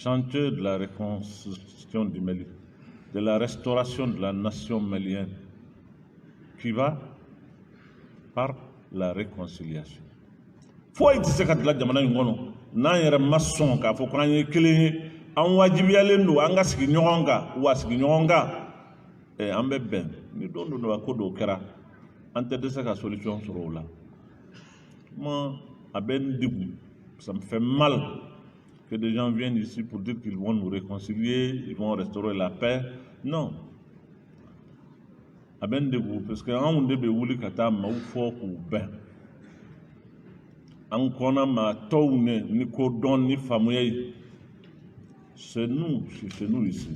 chantier de la reconstruction du Mali, de la restauration de la nation malienne, qui va par la réconciliation. Faut que ce soit la jamana ngono na yere mason ka fo kan ye kelen an wajibiyalen do an ga sigi ɲɔgɔn kan wa sigi ɲɔgɔn kan an bɛ bɛn ni don do ba ko do kɛra an tɛ dɛsɛ ka solution sɔrɔ o la. Moi a bɛ n degun, ça me fait mal que des gens viennent ici pour dire qu'ils vont nous réconcilier, ils vont restaurer la paix. Non. A bɛ n degun parce que anw de bɛ wuli ka taa maaw fɔ k'u bɛn. An kɔnna maa tɔw ni ko dɔn ni faamuya ye. C'est nous ici.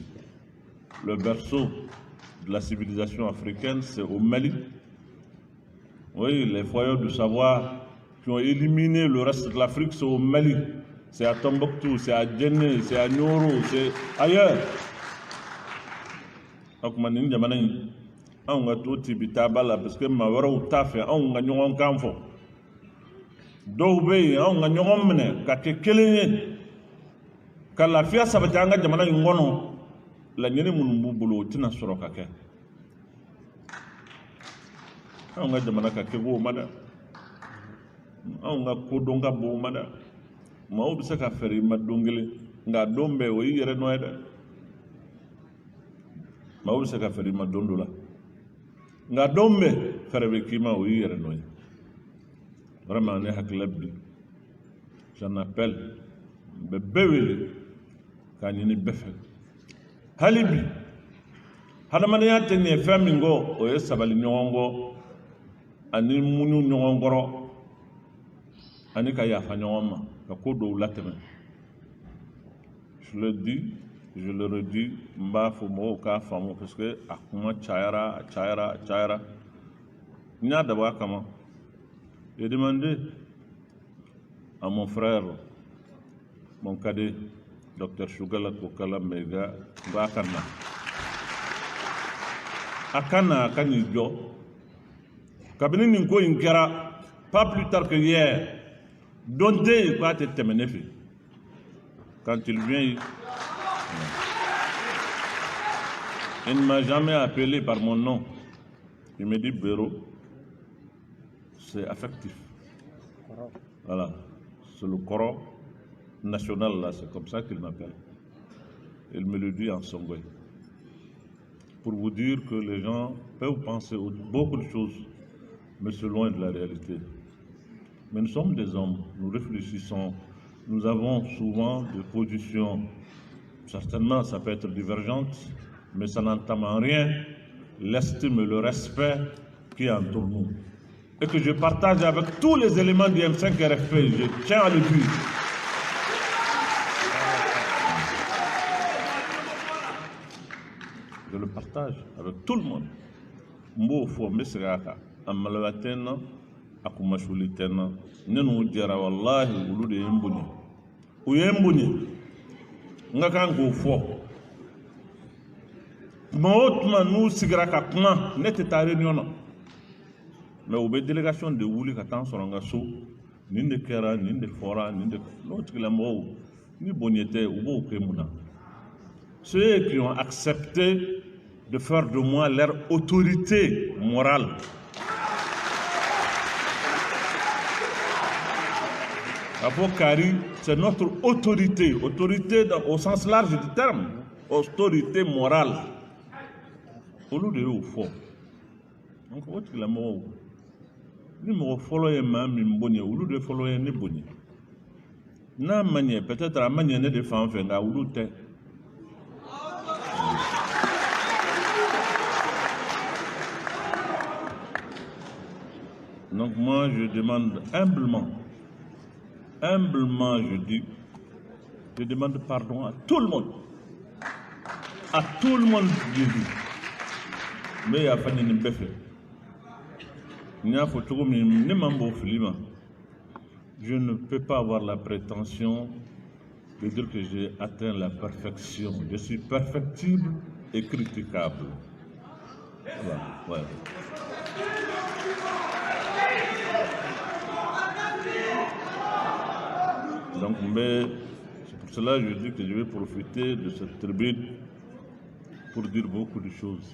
Le berceau de la civilisation africaine, c'est au Mali. Oui, les foyers du savoir qui ont éliminé le reste de l'Afrique, c'est au Mali. C'est à Tombouctou, c'est à Djenné, c'est à Nioro, c'est ailleurs. Donc, on va tout tibitaba parce que ma wara ou tafé, on va nous en camfo. Dobe, on va nous emmener, car que quand la fia sabatanga jamana ngono, la nyene munumbulo tina soroka ke. On va jamana kake go mada. On va kodonga bo mada. Ma obisa ka feri madongele nga dombe o yere noeda. Ma obisa ka feri madondola. Nga dombe ferebe kima o yere noeda. Vraiment ne haklabbi. J'en appelle bebewele kanini befe. Halibi. Hadamania tenye famingo o yesabali nyongo ani munu nyongoro ani kaya fanyoma kakodo lateme. Je le dis, je le redis, mba fomo ka famo parce que akuma chayara. Nya d'abord comment? J'ai demandé à mon frère, mon cadet, Dr Shugala Kokala Mega, Bakana. Akana Akanijo, Kabini Ninko Inkara, pas plus tard que hier, Donte va être terminé. Quand il vient, il ne m'a jamais appelé par mon nom. Il me dit Béro, c'est affectif. Voilà, c'est le Coran national là, c'est comme ça qu'il m'appelle. Il me le dit en songwe. Pour vous dire que les gens peuvent penser beaucoup de choses, mais c'est loin de la réalité. Mais nous sommes des hommes, nous réfléchissons, nous avons souvent des positions, certainement ça peut être divergente, mais ça n'entame en rien l'estime et le respect qui entoure nous. Et que je partage avec tous les éléments du M5 RFP, je tiens à le dire. Je le partage avec tout le monde. Mbo fo mesraka amalawatena akumashulitena nenu jara wallahi ulude yembuni uyembuni ngaka ngo fo maotma nu sigraka kuma neteta réunion mais au délégation de wuli ka tan soronga so ninde kera ninde fora ninde l'autre la mo ni boniete ou kemuna. Ceux qui ont accepté de faire de moi leur autorité morale. Apokari, c'est notre autorité, au sens large du terme, autorité morale. Au lieu de au fond. Donc, votre la mot, ni me follow ma mimboni, au lieu de follow ni boni. Na manière, peut-être à manière de faire un ou l'autre. Donc moi je demande humblement je dis, je demande pardon à tout le monde. À tout le monde je dis. Mais il y a pas de beffet. Je ne peux pas avoir la prétention de dire que j'ai atteint la perfection. Je suis perfectible et critiquable. Voilà. Donc, c'est pour cela, je dis que je vais profiter de cette tribune pour dire beaucoup de choses.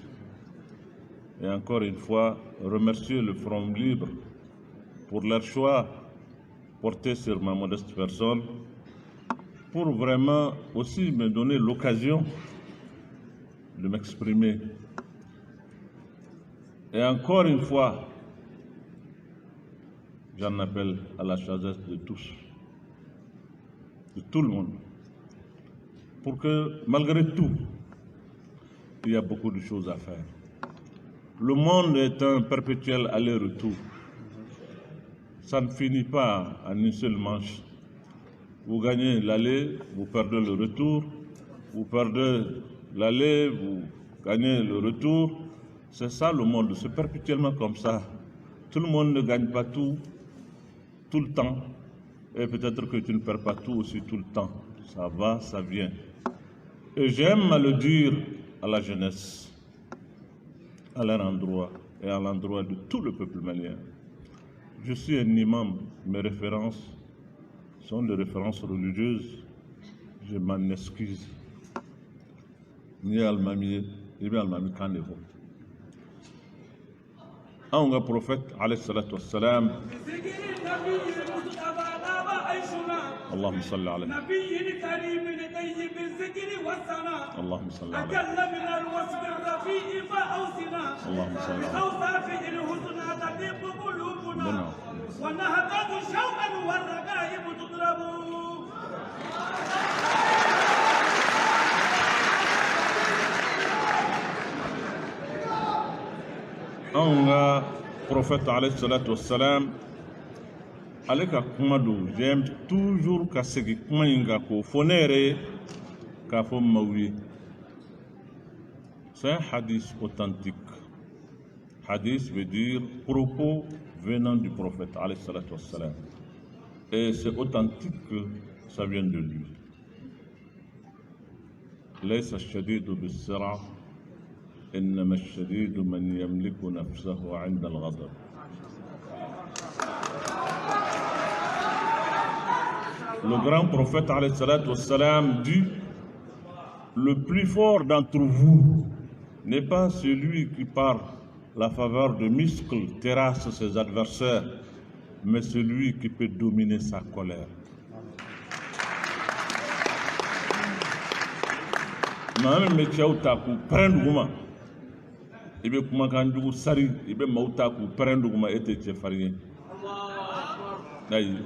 Et encore une fois, remercier le Front Libre pour leur choix porté sur ma modeste personne, pour vraiment aussi me donner l'occasion de m'exprimer. Et encore une fois, j'en appelle à la sagesse de tous, de tout le monde, pour que malgré tout, il y a beaucoup de choses à faire. Le monde est un perpétuel aller-retour. Ça ne finit pas en une seule manche. Vous gagnez l'aller, vous perdez le retour. Vous perdez l'aller, vous gagnez le retour. C'est ça le monde, c'est perpétuellement comme ça. Tout le monde ne gagne pas tout le temps. Et peut-être que tu ne perds pas tout aussi tout le temps. Ça va, ça vient. Et j'aime à le dire à la jeunesse, à leur endroit et à l'endroit de tout le peuple malien. Je suis un imam, mes références sont des références religieuses, je m'en excuse. Ni almami, ibe almami kanebo. Un prophète, alayhi salatu wassalam, اللهم صل على نبي كريم طيب الذكر والثناء اللهم صل على أجل من الوصف الرفيع فأوصنا اللهم صل على بأوصاف الحسنى تطيب قلوبنا ونهضة شوقا والرغائب تضرب un prophète alayhi salatu wassalam. Ale ka kuma do, j'aime toujours ka segi kuma in ka ko fo ne yɛrɛ k'a fɔ maaw ye. C'est un hadith authentique. Hadith veut dire propos venant du prophète alayhi salatu wassalam. Et c'est authentique que ça vient de lui. ليس الشديد بالسرعة إنما الشديد من يملك نفسه عند الغضب. Le grand prophète alayhi salatu wassalam dit: le plus fort d'entre vous n'est pas celui qui par la faveur de muscles terrasse ses adversaires, mais celui qui peut dominer sa colère. Maame me cɛw ta k'u pɛrɛn duguma i bɛ kumakan jugu sari i bɛ maaw ta k'u pɛrɛn duguma e tɛ cɛfarin ye. Ayi,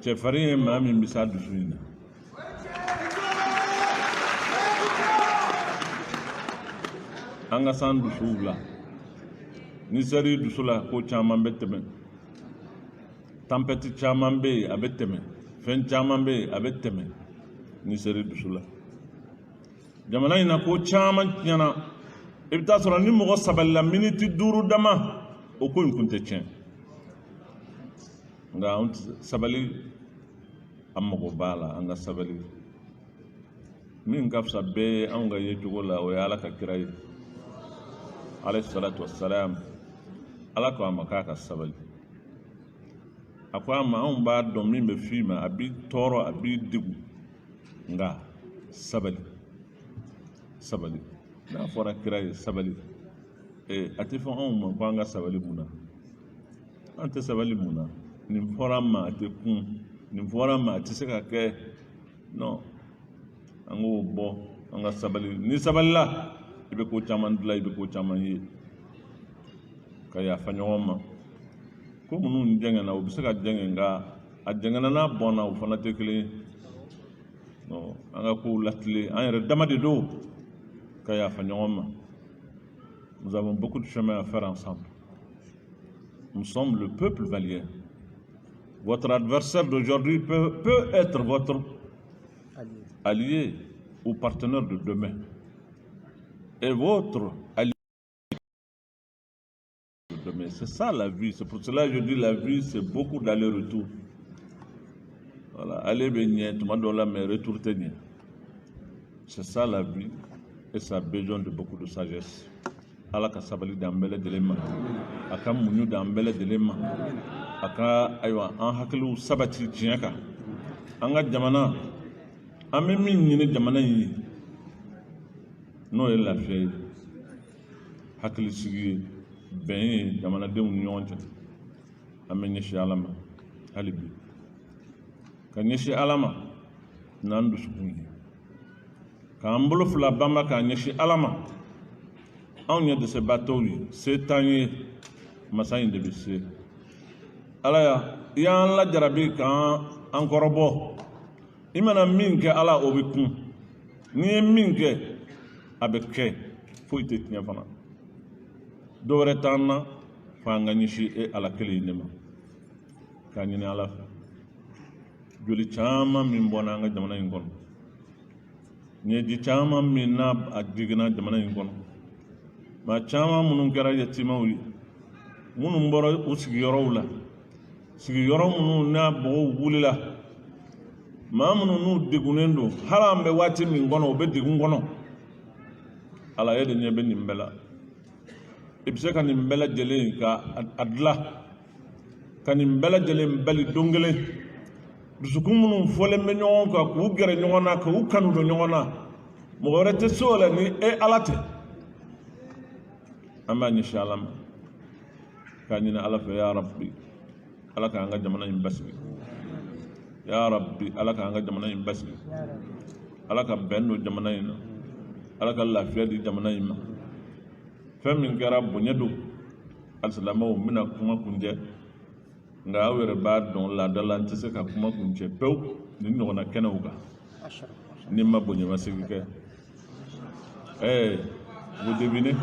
cɛfarin ye maa min bɛ s'a dusu in na. An ka s'an dusuw la. Ni seri dusu la ko caman bɛ tɛmɛ. Tempête caman bɛ yen a bɛ tɛmɛ. Fɛn caman bɛ yen a bɛ tɛmɛ. Ni seri dusu la. Jamana in na ko caman tiɲɛna. I bɛ taa sɔrɔ ni mɔgɔ sabalila miniti 5 dama o ko in kun tɛ tiɲɛ. Nka an sabali an mago b'a la, an ka sabali. Min ka fisa bɛɛ ye anw ka yecogo la o ye Ala ka kira ye. Alayhi salatu wassalam. Ala ko a ma k'a ka sabali. A ko a ma anw b'a dɔn min bɛ f'i ma a b'i tɔɔrɔ a b'i degun nka sabali. Sabali. N'a fɔra kira ye sabali. A tɛ fɔ anw ma ko an ka sabali mun na. An tɛ sabali mun na. Nin fɔra ma a tɛ kun. Nin fɔra ma a tɛ se ka kɛ. Non. An k'o bɔ an ka sabali. Ni sabalila i bɛ ko caman dilan i bɛ ko caman ye. Ka yafa ɲɔgɔn ma. Ko minnu jɛngɛnna u bɛ se ka jɛngɛ nka a jɛngɛnna n'a bɔnna o fana tɛ kelen ye. Non. An ka kow latile an yɛrɛ dama de don. Ka yafa ɲɔgɔn ma. Nous avons beaucoup de chemin à faire ensemble. Nous sommes le peuple malien. Votre adversaire d'aujourd'hui peut être votre allié ou partenaire de demain. Et votre allié de demain. C'est ça la vie. C'est pour cela que je dis la vie, c'est beaucoup d'aller-retour. Voilà. Aller baigner, tout le monde là, mais retourner. C'est ça la vie. Et ça a besoin de beaucoup de sagesse. Ala ka sabali d'an bɛɛ lajɛlen ma, a ka muɲu d'an bɛɛ lajɛlen ma, a ka ayiwa an hakiliw sabati tiɲɛ kan. An ka jamana an bɛ min ɲini jamana in ye n'o ye lafiya ye hakilisigi ye bɛn ye jamanadenw ni ɲɔgɔn cɛ an bɛ ɲɛsin Ala ma hali bi ka ɲɛsin Ala ma n'an dusukun ye k'an bolo fila banba k'a ɲɛsin Ala ma anw ye dɛsɛbaatɔw ye se t'an ye masa in de bɛ se Ala i y'an lajarabi k'an kɔrɔbɔ i mana min kɛ Ala o bɛ kun n'i ye min kɛ a bɛ kɛ foyi tɛ tiɲɛ fana dɔ wɛrɛ t'an na f'an ka ɲɛsin e Ala kelen de ma k'a ɲini Ala fɛ joli caman min bɔnna an ka jamana in kɔnɔ ɲɛji caman min n'a jiginna jamana in kɔnɔ maa caman minnu kɛra yatimaw ye minnu bɔra u sigiyɔrɔw la sigiyɔrɔ minnu n'a mɔgɔw wulila maa minnu n'u degunnen don hali an bɛ waati min kɔnɔ u bɛ degun kɔnɔ Ala e de ɲɛ bɛ nin bɛɛ la i bɛ se ka nin bɛɛ lajɛlen ka a dilan ka nin bɛɛ lajɛlen bali don kelen dusukun minnu fɔlen bɛ ɲɔgɔn kan k'u gɛrɛ ɲɔgɔn na k'u kanu don ɲɔgɔn na mɔgɔ wɛrɛ tɛ se o la ni e Ala tɛ an b'a ɲɛsin Ala ma k'a ɲini Ala fɛ ya Rabbi Ala k'an ka jamana in basigi ya Rabbi Ala k'an ka jamana in basigi Ala ka bɛn don jamana in na Ala ka lafiya di jamana in ma fɛn min kɛra bonya don alisilamɛw n bɛna kuma kuncɛ nka aw yɛrɛ b'a dɔn laada la n tɛ se ka kuma kuncɛ pewu ni ɲɔgɔnna kɛnɛw kan ni ma bonyamasegin kɛ vous devinez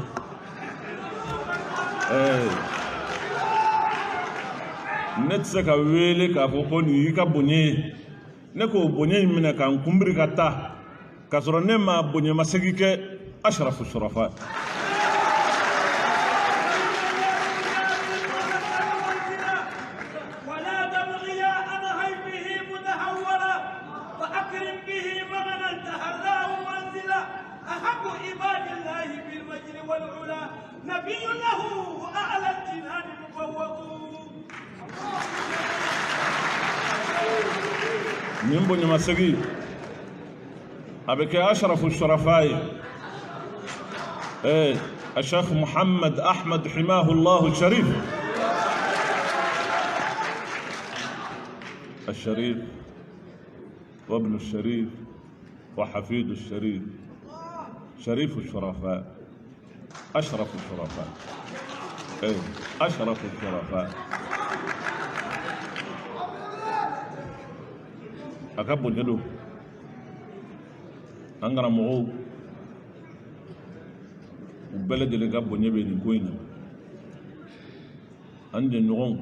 ne tɛ se ka wele k'a fɔ ko nin y'i ka bonya ye ne k'o bonya in minɛ k'an kunbiri ka taa k'a sɔrɔ ne ma bonyamasegin kɛ asharafu surafa nin bonyamasegin a bɛ kɛ asharafu surafa ye الشيخ محمد أحمد حماه الله الشريف الشريف وابن الشريف وحفيد الشريف شريف الشرفاء أشرف الشرفاء أشرف الشرفاء أكبر جدو أنغرا مغو bɛɛ lajɛlen ka bonya bɛ nin ko in na an jɛɲɔgɔnw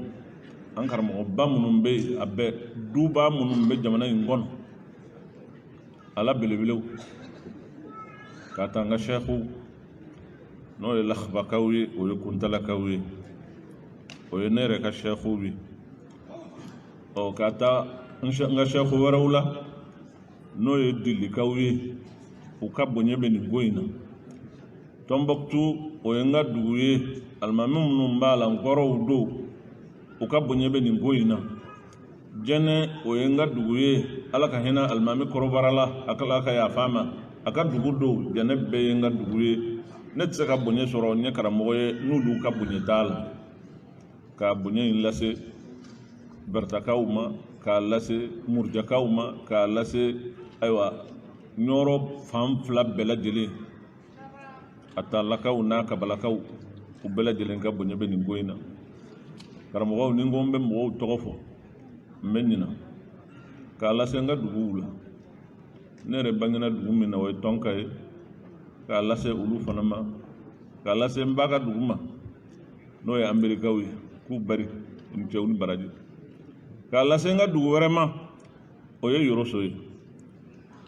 an karamɔgɔba minnu bɛ yen a bɛɛ duba minnu bɛ jamana in kɔnɔ ala belebelew k'a ta an ka sɛkiw n'o ye lakabakaw ye o ye kuntalakaw ye o ye ne yɛrɛ ka sɛkiw ye k'a ta n ka sɛkiw wɛrɛw la n'o ye dilikaw ye u ka bonya bɛ nin ko in na Tombouctou o ye n ka dugu ye alimami minnu b'a la n kɔrɔw don u ka bonya bɛ nin ko in na Jɛnɛ o ye n ka dugu ye ala ka hinɛ alimami kɔrɔbara la ala ka yafa ma a ka dugu don Jɛnɛ bɛɛ ye n ka dugu ye ne tɛ se ka bonya sɔrɔ n ye karamɔgɔ ye n'olu ka bonya t'a la ka bonya in lase Bɛrɛtakaw ma k'a lase Murjakaw ma k'a lase ayiwa ɲɔrɔ fan fila bɛɛ lajɛlen a taalakaw n'a kabalakaw u bɛɛ lajɛlen ka bonya bɛ nin ko in na karamɔgɔw ni n ko n bɛ mɔgɔw tɔgɔ fɔ n bɛ ɲina k'a lase n ka duguw la ne yɛrɛ bangena dugu min na o ye Tɔnka ye k'a lase olu fana ma k'a lase n ba ka dugu ma n'o ye Amerikaw ye k'u bari ni cɛw ni baraji k'a lase n ka dugu wɛrɛ ma o ye Yoroso ye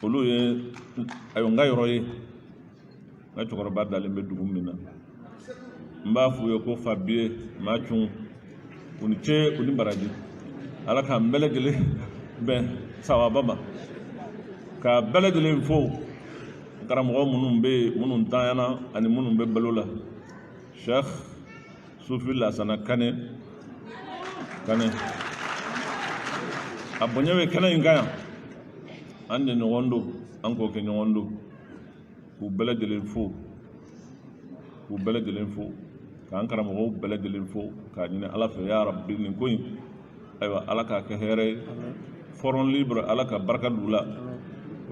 olu ye ayiwa n ka yɔrɔ ye n ka cɛkɔrɔba dalen bɛ dugu min na n b'a f'u ye ko Fabiye Macun u ni ce u ni baraji ala k'an bɛɛ lajɛlen bɛn sawaba ma ka bɛɛ lajɛlen fo karamɔgɔ minnu bɛ yen minnu tanyana ani minnu bɛ balo la Sheikh Sufi Lasana Kane a bonya bɛ kɛnɛ in kan yan an de ɲɔgɔn don an k'o kɛ ɲɔgɔn don k'u bɛɛ lajɛlen fo k'an karamɔgɔw bɛɛ lajɛlen fo k'a ɲini ala fɛ ya rabbi nin ko in ayiwa ala k'a kɛ hɛrɛ ye forum libre ala ka barika d'u la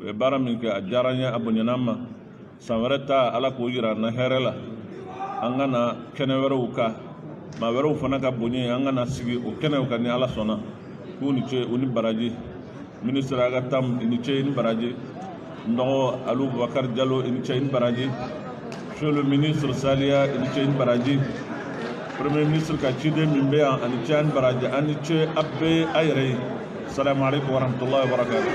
u ye baara min kɛ a diyara n ye a bonyana ma san wɛrɛ ta ala k'o yira na hɛrɛ la an ka na kɛnɛ wɛrɛw kan maa wɛrɛw fana ka bonya an ka na sigi o kɛnɛw kan ni ala sɔnna k'u ni ce u ni baraji ministre aga tam i ni ce i ni baraji ndɔgɔ alu bubakar jalo i ni ce i ni baraji monsieur le ministre Saliya i ni ce i ni baraji premier ministre ka ciden min bɛ yan a ni ce a ni baraji a ni ce a bɛɛ a yɛrɛ ye salamu alaikum warahmatullahi wabarakatuh